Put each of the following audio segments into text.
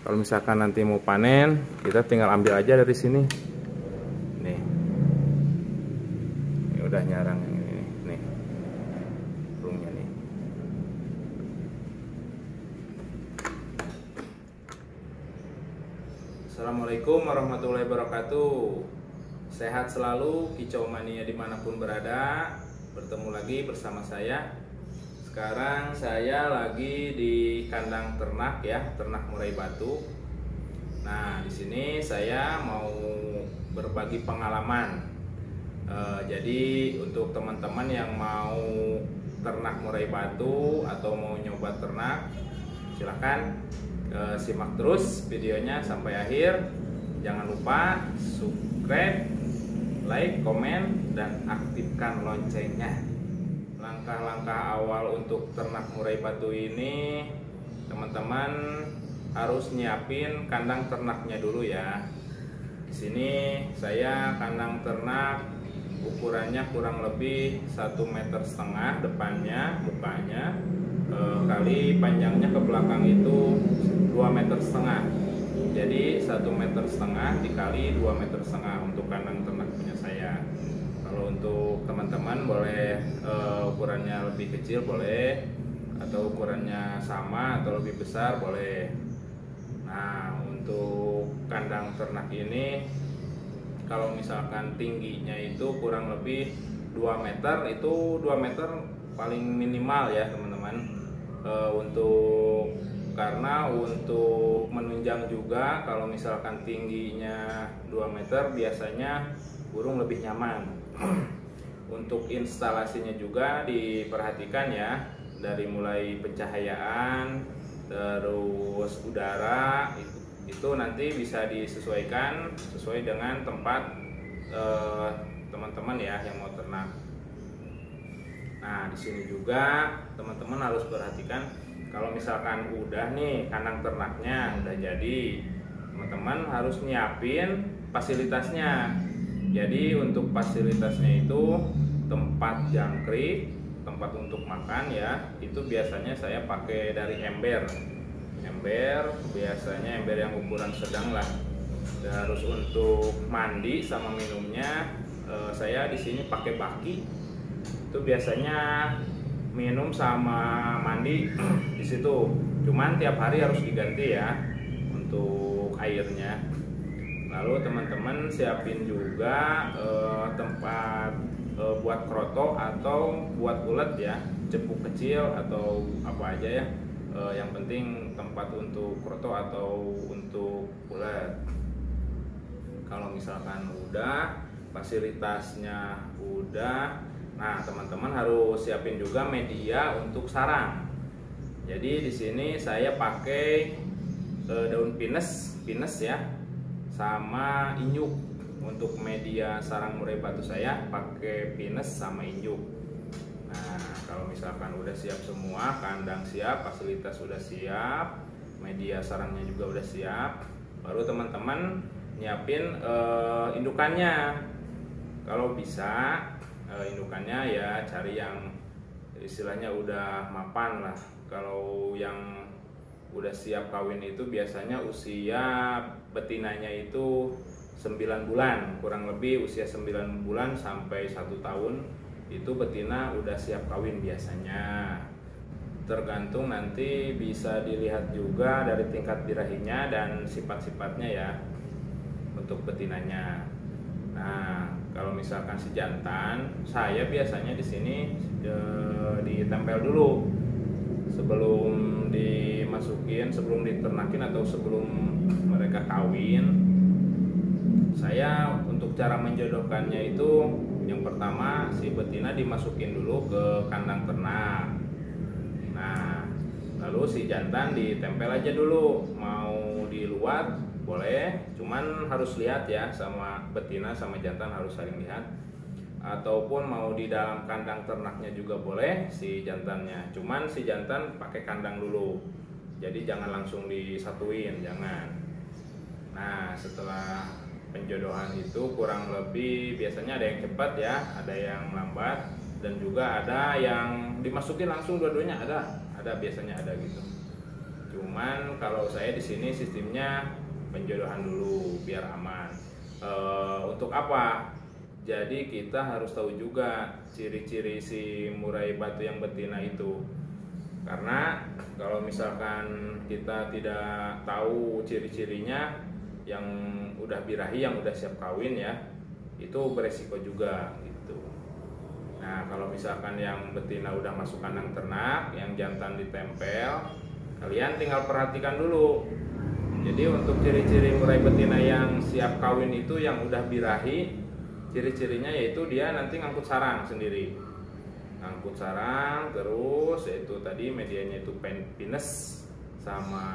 Kalau misalkan nanti mau panen, kita tinggal ambil aja dari sini. Nih. Ini udah nyarang ini nih. Burungnya nih. Assalamualaikum warahmatullahi wabarakatuh. Sehat selalu, kicau mania dimanapun berada. Bertemu lagi bersama saya. Sekarang saya lagi di kandang ternak ya, ternak murai batu. Nah, di sini saya mau berbagi pengalaman. Jadi untuk teman-teman yang mau ternak murai batu atau mau nyoba ternak, silahkan simak terus videonya sampai akhir. Jangan lupa subscribe, like, komen, dan aktifkan loncengnya. Langkah-langkah awal untuk ternak murai batu ini, teman-teman harus nyiapin kandang ternaknya dulu ya. Di sini saya kandang ternak ukurannya kurang lebih 1,5 meter depannya, mukanya, kali panjangnya ke belakang itu 2,5 meter. Jadi 1,5 meter dikali 2,5 meter untuk kandang ternak punya saya. Kalau untuk teman-teman boleh ukurannya lebih kecil boleh, atau ukurannya sama atau lebih besar boleh. Nah, untuk kandang ternak ini kalau misalkan tingginya itu kurang lebih 2 meter, itu 2 meter paling minimal ya teman-teman. Karena untuk menunjang juga, kalau misalkan tingginya 2 meter biasanya burung lebih nyaman. Untuk instalasinya juga diperhatikan ya, dari mulai pencahayaan, terus udara, itu nanti bisa disesuaikan sesuai dengan tempat teman-teman ya yang mau ternak. Nah, di sini juga teman-teman harus perhatikan, kalau misalkan udah nih kandang ternaknya udah jadi, teman-teman harus nyiapin fasilitasnya. Jadi untuk fasilitasnya itu tempat jangkrik, tempat untuk makan ya, itu biasanya saya pakai dari ember. Ember biasanya ember yang ukuran sedang lah. Terus untuk mandi sama minumnya, saya di sini pakai baki. Itu biasanya minum sama mandi di situ. Cuman tiap hari harus diganti ya untuk airnya. Lalu teman-teman siapin juga tempat buat kroto atau buat ulet ya, cepuk kecil atau apa aja ya. Yang penting tempat untuk kroto atau untuk ulet. Kalau misalkan udah, fasilitasnya udah, nah teman-teman harus siapin juga media untuk sarang. Jadi di sini saya pakai daun pinus ya, sama injuk. Untuk media sarang murai batu saya pakai pinus sama injuk. Nah, kalau misalkan udah siap semua, kandang siap, fasilitas udah siap, media sarangnya juga udah siap, baru teman-teman nyiapin indukannya. Kalau bisa indukannya ya cari yang istilahnya udah mapan lah. Kalau yang udah siap kawin itu biasanya usia betinanya itu 9 bulan, kurang lebih usia 9 bulan sampai 1 tahun itu betina udah siap kawin biasanya. Tergantung nanti bisa dilihat juga dari tingkat birahinya dan sifat-sifatnya ya untuk betinanya. Nah, kalau misalkan si jantan, saya biasanya di sini ditempel dulu sebelum dimasukin, sebelum diternakin atau sebelum mereka kawin. Saya untuk cara menjodohkannya itu, yang pertama si betina dimasukin dulu ke kandang ternak. Nah, lalu si jantan ditempel aja dulu. Mau di luar boleh, cuman harus lihat ya, sama betina sama jantan harus saling lihat. Ataupun mau di dalam kandang ternaknya juga boleh si jantannya. Cuman si jantan pakai kandang dulu. Jadi jangan langsung disatuin, jangan. Nah, setelah penjodohan itu kurang lebih biasanya ada yang cepat ya, ada yang lambat, dan juga ada yang dimasukin langsung dua-duanya, ada biasanya ada gitu. Cuman kalau saya di sini sistemnya penjodohan dulu biar aman. Untuk apa? Jadi kita harus tahu juga ciri-ciri si murai batu yang betina itu. Karena kalau misalkan kita tidak tahu ciri-cirinya, yang udah birahi, yang udah siap kawin ya, itu beresiko juga gitu. Nah, kalau misalkan yang betina udah masuk kandang ternak, yang jantan ditempel, kalian tinggal perhatikan dulu. Jadi untuk ciri-ciri murai betina yang siap kawin itu, yang udah birahi, ciri-cirinya yaitu dia nanti ngangkut sarang sendiri. Ngangkut sarang terus, yaitu tadi medianya itu pines sama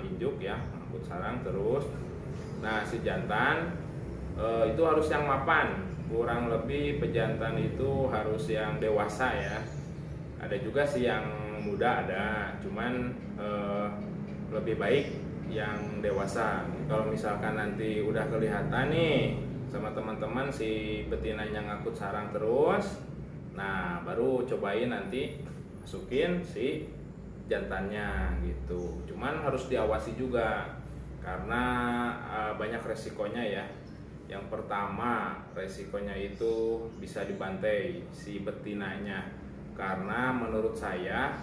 injuk ya, ngangkut sarang terus. Nah, si jantan itu harus yang mapan, kurang lebih pejantan itu harus yang dewasa ya. Ada juga sih yang muda ada, cuman lebih baik yang dewasa. Kalau misalkan nanti udah kelihatan nih sama teman-teman si betinanya ngangkut sarang terus, nah baru cobain nanti masukin si jantannya gitu. Cuman harus diawasi juga karena banyak resikonya ya. Yang pertama, resikonya itu bisa dibantai si betinanya, karena menurut saya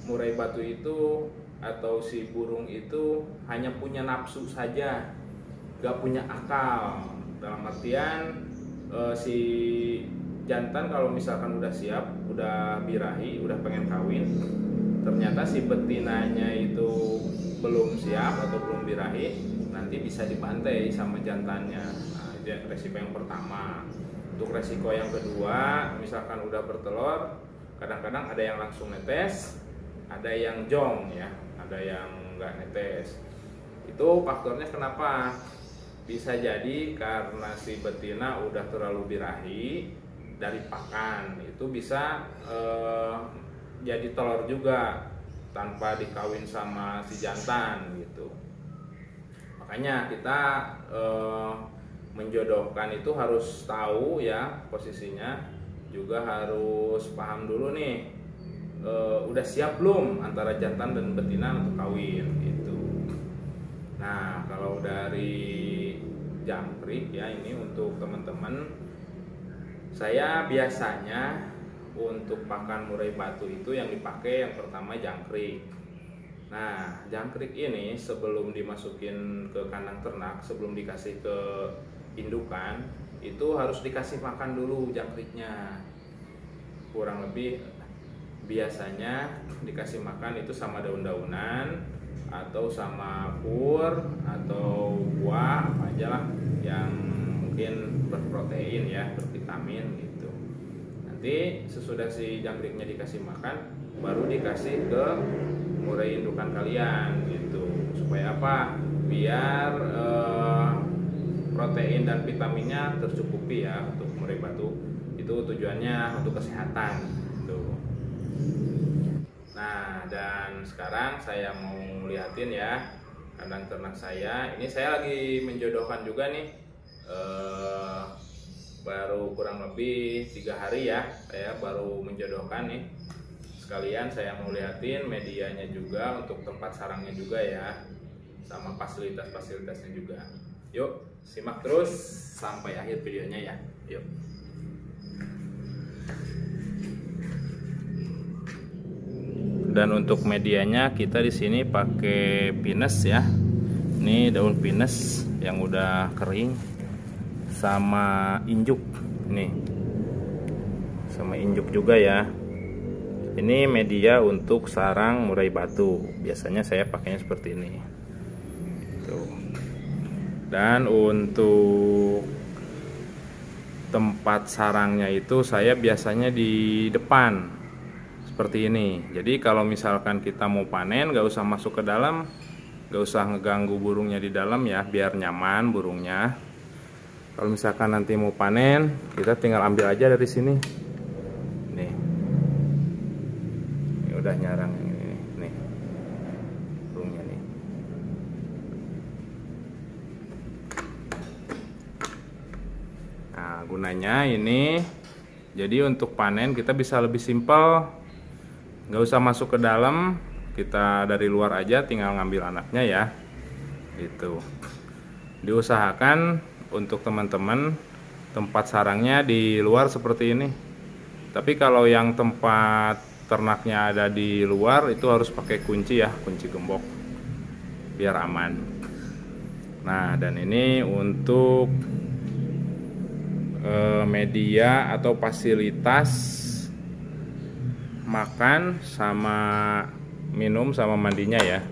murai batu itu atau si burung itu hanya punya nafsu saja, gak punya akal. Dalam artian si jantan kalau misalkan udah siap, udah birahi, udah pengen kawin, ternyata si betinanya itu belum siap atau belum birahi, nanti bisa dibantai sama jantannya. Nah, itu resiko yang pertama. Untuk resiko yang kedua, misalkan udah bertelur, kadang-kadang ada yang langsung netes, ada yang jong ya, ada yang nggak netes. Itu faktornya kenapa? Bisa jadi karena si betina udah terlalu birahi dari pakan, itu bisa jadi telur juga tanpa dikawin sama si jantan gitu. Makanya kita menjodohkan itu harus tahu ya posisinya, juga harus paham dulu nih udah siap belum antara jantan dan betina untuk kawin gitu. Nah, kalau dari jangkrik ya, ini untuk teman-teman, saya biasanya untuk pakan murai batu itu yang dipakai yang pertama jangkrik. Nah, jangkrik ini sebelum dimasukin ke kandang ternak, sebelum dikasih ke indukan, itu harus dikasih makan dulu jangkriknya. Kurang lebih biasanya dikasih makan itu sama daun-daunan atau sama kur atau buah apa aja lah yang mungkin berprotein ya, bervitamin gitu. Nanti sesudah si jangkriknya dikasih makan, baru dikasih ke murai indukan kalian gitu. Supaya apa? Biar protein dan vitaminnya tercukupi ya untuk murai batu. Itu tujuannya untuk kesehatan gitu. Nah, dan sekarang saya mau lihatin ya kandang ternak saya. Ini saya lagi menjodohkan juga nih, baru kurang lebih 3 hari ya saya baru menjodohkan nih. Sekalian saya mau lihatin medianya juga, untuk tempat sarangnya juga ya, sama fasilitas-fasilitasnya juga. Yuk simak terus sampai akhir videonya ya. Yuk. Dan untuk medianya kita di sini pakai pinus ya. Ini daun pinus yang udah kering sama injuk. Nih. Sama injuk juga ya. Ini media untuk sarang murai batu. Biasanya saya pakainya seperti ini. Tuh. Dan untuk tempat sarangnya itu saya biasanya di depan. Seperti ini. Jadi kalau misalkan kita mau panen, gak usah masuk ke dalam, gak usah ngeganggu burungnya di dalam ya, biar nyaman burungnya. Kalau misalkan nanti mau panen, kita tinggal ambil aja dari sini. Nih, ini udah nyarang ini, nih burungnya nih. Nah, gunanya ini, jadi untuk panen kita bisa lebih simpel. Nggak usah masuk ke dalam, kita dari luar aja tinggal ngambil anaknya ya. Itu diusahakan untuk teman-teman tempat sarangnya di luar seperti ini. Tapi kalau yang tempat ternaknya ada di luar itu harus pakai kunci ya, kunci gembok biar aman. Nah, dan ini untuk media atau fasilitas makan sama minum sama mandinya ya.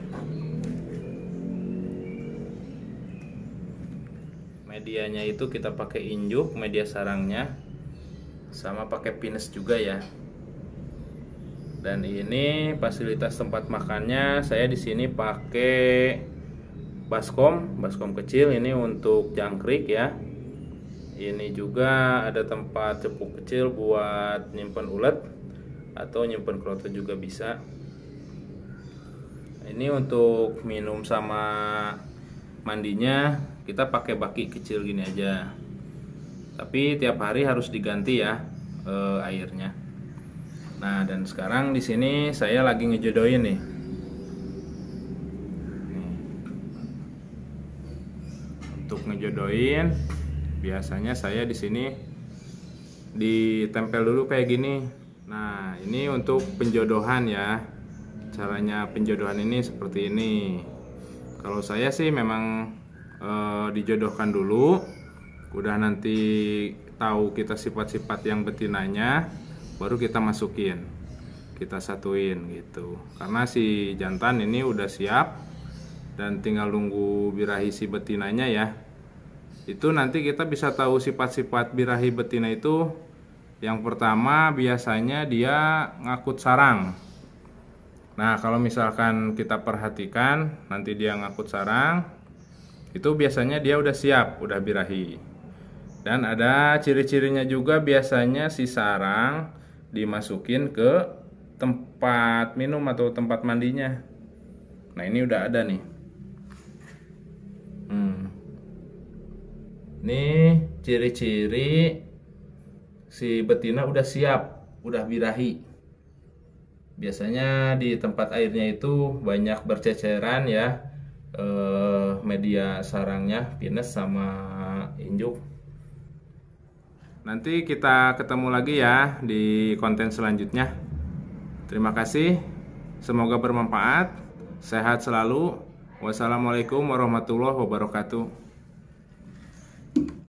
Medianya itu kita pakai injuk, media sarangnya, sama pakai pines juga ya. Dan ini fasilitas tempat makannya, saya di sini pakai baskom kecil ini untuk jangkrik ya. Ini juga ada tempat cepuk kecil buat nyimpen ulet atau nyimpen kroto juga bisa. Ini untuk minum sama mandinya kita pakai baki kecil gini aja. Tapi tiap hari harus diganti ya airnya. Nah, dan sekarang di sini saya lagi ngejodohin nih. Untuk ngejodohin, biasanya saya di sini ditempel dulu kayak gini. Nah, ini untuk penjodohan ya. Caranya penjodohan ini seperti ini. Kalau saya sih memang dijodohkan dulu. Udah nanti tahu kita sifat-sifat yang betinanya, baru kita masukin, kita satuin gitu. Karena si jantan ini udah siap dan tinggal nunggu birahi si betinanya ya. Itu nanti kita bisa tahu sifat-sifat birahi betina itu. Yang pertama biasanya dia ngakut sarang. Nah, kalau misalkan kita perhatikan nanti dia ngakut sarang, itu biasanya dia udah siap, udah birahi. Dan ada ciri-cirinya juga, biasanya si sarang dimasukin ke tempat minum atau tempat mandinya. Nah, ini udah ada nih. Ini ciri-ciri si betina udah siap, udah birahi. Biasanya di tempat airnya itu banyak berceceran ya, media sarangnya, pines sama injuk. Nanti kita ketemu lagi ya di konten selanjutnya. Terima kasih, semoga bermanfaat, sehat selalu. Wassalamualaikum warahmatullahi wabarakatuh.